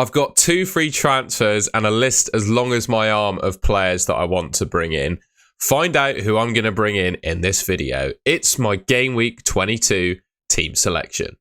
I've got 2 free transfers and a list as long as my arm of players that I want to bring in. Find out who I'm going to bring in this video. It's my Game Week 22 team selection.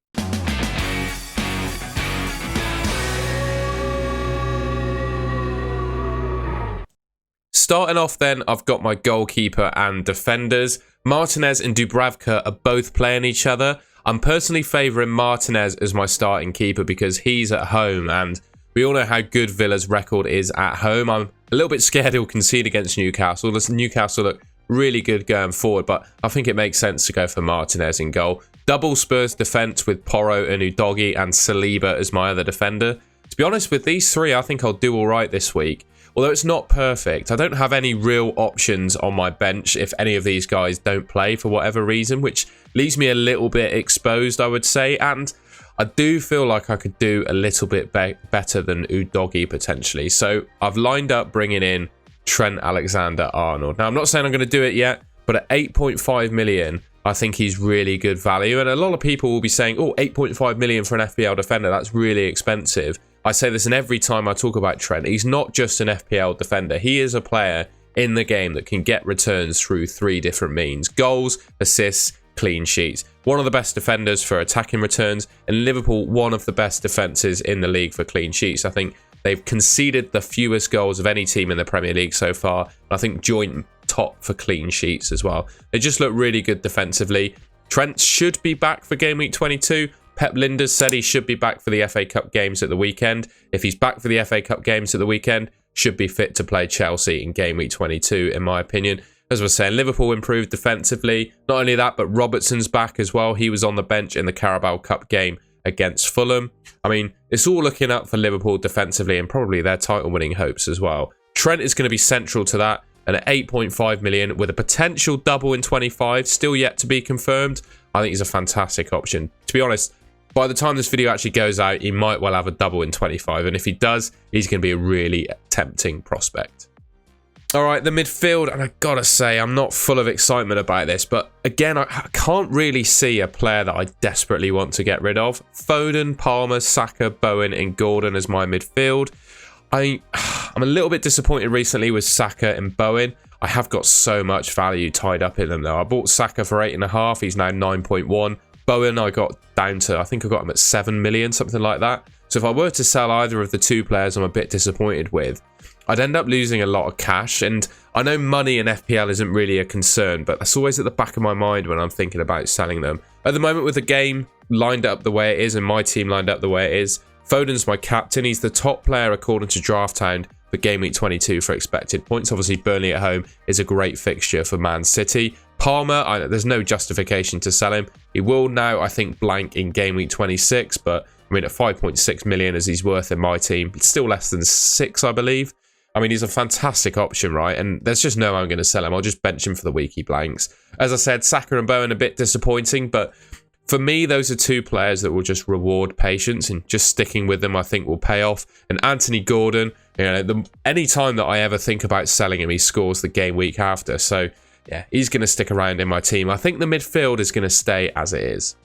Starting off then, I've got my goalkeeper and defenders. Martinez and Dubravka are both playing each other. I'm personally favouring Martinez as my starting keeper because he's at home, and we all know how good Villa's record is at home. I'm a little bit scared he'll concede against Newcastle. Newcastle look really good going forward, but I think it makes sense to go for Martinez in goal. Double Spurs defence with Porro and Udogie and Saliba as my other defender. To be honest, with these 3, I think I'll do all right this week. Although it's not perfect, I don't have any real options on my bench if any of these guys don't play for whatever reason, which leaves me a little bit exposed, I would say. And I do feel like I could do a little bit better than Udogie potentially. So I've lined up bringing in Trent Alexander-Arnold. Now, I'm not saying I'm going to do it yet, but at 8.5 million, I think he's really good value. And a lot of people will be saying, oh, 8.5 million for an FPL defender, that's really expensive. I say this in every time I talk about Trent. He's not just an FPL defender. He is a player in the game that can get returns through 3 different means. Goals, assists, clean sheets. One of the best defenders for attacking returns, and Liverpool, one of the best defences in the league for clean sheets. I think they've conceded the fewest goals of any team in the Premier League so far. I think joint top for clean sheets as well. They just look really good defensively. Trent should be back for Game Week 22. Pep Lijnders said he should be back for the FA Cup games at the weekend. If he's back for the FA Cup games at the weekend, should be fit to play Chelsea in Game Week 22, in my opinion. As we're saying, Liverpool improved defensively. Not only that, but Robertson's back as well. He was on the bench in the Carabao Cup game against Fulham. I mean, it's all looking up for Liverpool defensively and probably their title-winning hopes as well. Trent is going to be central to that. And at 8.5 million, with a potential double in 25, still yet to be confirmed, I think he's a fantastic option. To be honest, by the time this video actually goes out, he might well have a double in 25. And if he does, he's going to be a really tempting prospect. All right, the midfield, and I've got to say, I'm not full of excitement about this. But again, I can't really see a player that I desperately want to get rid of. Foden, Palmer, Saka, Bowen, and Gordon as my midfield. I'm a little bit disappointed recently with Saka and Bowen. I have got so much value tied up in them, though. I bought Saka for 8.5. He's now 9.1. Bowen, I got down to, I think I got him at 7 million, something like that. So if I were to sell either of the 2 players I'm a bit disappointed with, I'd end up losing a lot of cash. And I know money in FPL isn't really a concern, but that's always at the back of my mind when I'm thinking about selling them. At the moment, with the game lined up the way it is and my team lined up the way it is, Foden's my captain. He's the top player according to DraftHound for Game Week 22 for expected points. Obviously, Burnley at home is a great fixture for Man City. Palmer, there's no justification to sell him. He will now, I think, blank in Game Week 26, but I mean, at 5.6 million as he's worth in my team, it's still less than 6, I believe. I mean, he's a fantastic option, right? And there's just no way I'm going to sell him. I'll just bench him for the week he blanks. As I said, Saka and Bowen a bit disappointing, but for me, those are 2 players that will just reward patience, and just sticking with them, I think, will pay off. And Anthony Gordon, you know, any time that I ever think about selling him, he scores the game week after. So, yeah, he's going to stick around in my team. I think the midfield is going to stay as it is.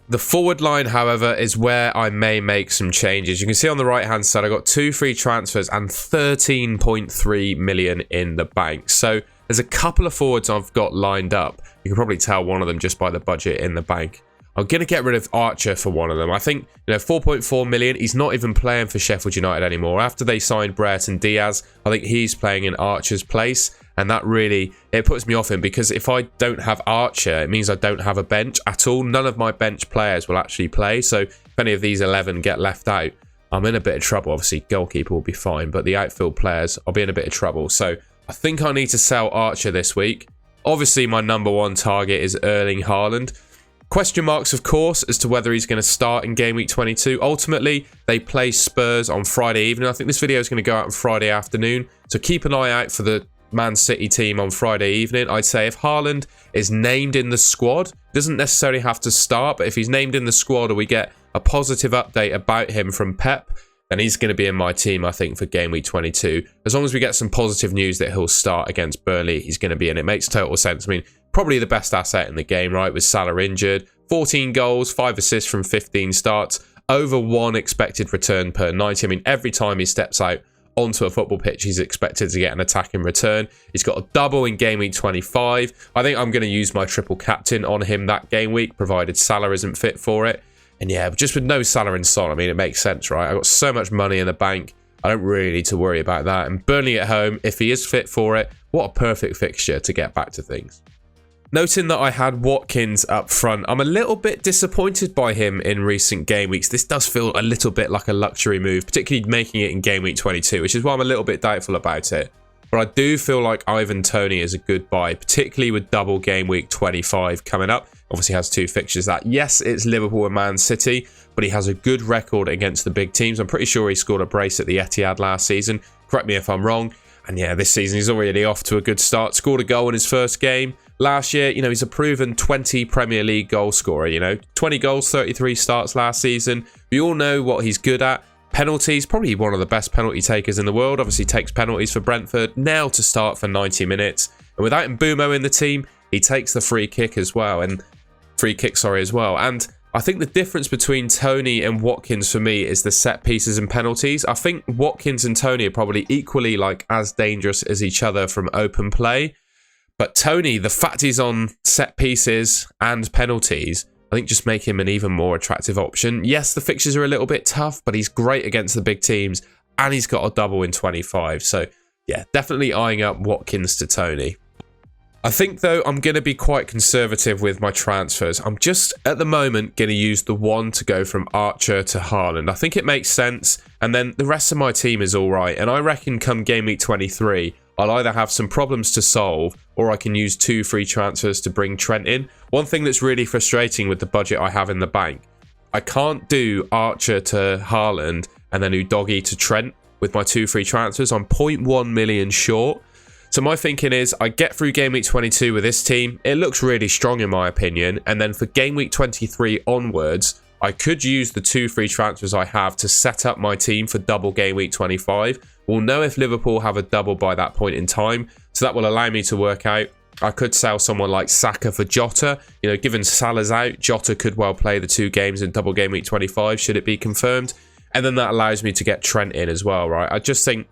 The forward line, however, is where I may make some changes. You can see on the right-hand side, I got 2 free transfers and 13.3 million in the bank. So there's a couple of forwards I've got lined up. You can probably tell one of them just by the budget in the bank. I'm going to get rid of Archer for one of them. I think, 4.4 million. He's not even playing for Sheffield United anymore. After they signed Brereton Diaz, I think he's playing in Archer's place. And that really, it puts me off him, because if I don't have Archer, it means I don't have a bench at all. None of my bench players will actually play. So if any of these 11 get left out, I'm in a bit of trouble. Obviously, goalkeeper will be fine, but the outfield players, I'll be in a bit of trouble. So I think I need to sell Archer this week. Obviously, my number 1 target is Erling Haaland. Question marks, of course, as to whether he's going to start in Game Week 22. Ultimately, they play Spurs on Friday evening. I think this video is going to go out on Friday afternoon. So keep an eye out for the Man City team on Friday evening. I'd say if Haaland is named in the squad, doesn't necessarily have to start, but if he's named in the squad or we get a positive update about him from Pep, then he's going to be in my team, I think, for Game Week 22. As long as we get some positive news that he'll start against Burnley, he's going to be in. It makes total sense. I mean, probably the best asset in the game, right, with Salah injured. 14 goals, 5 assists from 15 starts. over 1 expected return per 90. I mean, every time he steps out onto a football pitch, he's expected to get an attack in return. He's got a double in game week 25. I think I'm going to use my triple captain on him that game week, provided Salah isn't fit for it. And yeah, just with no Salah and Son, I mean, it makes sense, right? I've got so much money in the bank. I don't really need to worry about that. And Burnley at home, if he is fit for it, what a perfect fixture to get back to things. Noting that I had Watkins up front, I'm a little bit disappointed by him in recent game weeks. This does feel a little bit like a luxury move, particularly making it in game week 22, which is why I'm a little bit doubtful about it. But I do feel like Ivan Toney is a good buy, particularly with double game week 25 coming up. Obviously has 2 fixtures that, yes, it's Liverpool and Man City, but he has a good record against the big teams. I'm pretty sure he scored a brace at the Etihad last season. Correct me if I'm wrong. And yeah, this season he's already off to a good start. Scored a goal in his first game. Last year, you know, he's a proven 20 Premier League goal scorer, you know. 20 goals, 33 starts last season. We all know what he's good at. Penalties, probably one of the best penalty takers in the world. Obviously takes penalties for Brentford. Now to start for 90 minutes. And without Mbumo in the team, he takes the free kick as well. And And I think the difference between Toney and Watkins for me is the set pieces and penalties. I think Watkins and Toney are probably equally like as dangerous as each other from open play. But Toney, the fact he's on set pieces and penalties, I think just make him an even more attractive option. Yes, the fixtures are a little bit tough, but he's great against the big teams and he's got a double in 25. So yeah, definitely eyeing up Watkins to Toney. I think, though, I'm going to be quite conservative with my transfers. I'm just, at the moment, going to use the one to go from Archer to Haaland. I think it makes sense, and then the rest of my team is all right. And I reckon come game week 23, I'll either have some problems to solve, or I can use 2 free transfers to bring Trent in. One thing that's really frustrating with the budget I have in the bank, I can't do Archer to Haaland and then Udogie to Trent with my 2 free transfers. I'm 0.1 million short. So my thinking is I get through game week 22 with this team. It looks really strong in my opinion. And then for game week 23 onwards, I could use the 2 free transfers I have to set up my team for double game week 25. We'll know if Liverpool have a double by that point in time. So that will allow me to work out. I could sell someone like Saka for Jota. You know, given Salah's out, Jota could well play the 2 games in double game week 25 should it be confirmed. And then that allows me to get Trent in as well, right? I just think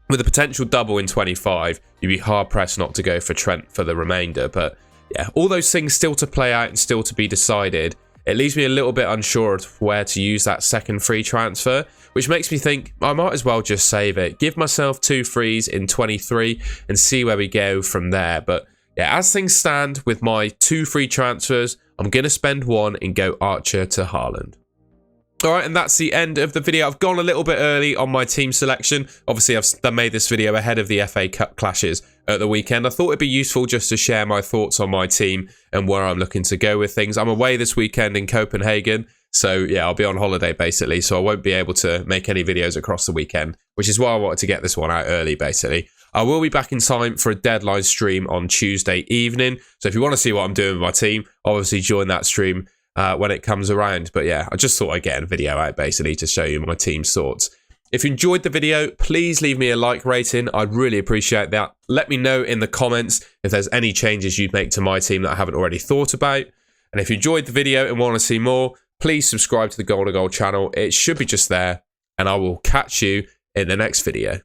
with a potential double in 25, you'd be hard-pressed not to go for Trent for the remainder. But yeah, all those things still to play out and still to be decided. It leaves me a little bit unsure of where to use that second free transfer, which makes me think I might as well just save it. Give myself 2 frees in 23 and see where we go from there. But yeah, as things stand with my 2 free transfers, I'm going to spend 1 and go Archer to Haaland. Alright, and that's the end of the video. I've gone a little bit early on my team selection. Obviously, I've made this video ahead of the FA Cup clashes at the weekend. I thought it'd be useful just to share my thoughts on my team and where I'm looking to go with things. I'm away this weekend in Copenhagen, so yeah, I'll be on holiday basically, so I won't be able to make any videos across the weekend, which is why I wanted to get this one out early basically. I will be back in time for a deadline stream on Tuesday evening, so if you want to see what I'm doing with my team, obviously join that stream when it comes around. But yeah, I just thought I'd get a video out basically to show you my team's thoughts. If you enjoyed the video, please leave me a like rating. I'd really appreciate that. Let me know in the comments if there's any changes you'd make to my team that I haven't already thought about. And if you enjoyed the video and want to see more, please subscribe to the Goal to Goal channel. It should be just there. And I will catch you in the next video.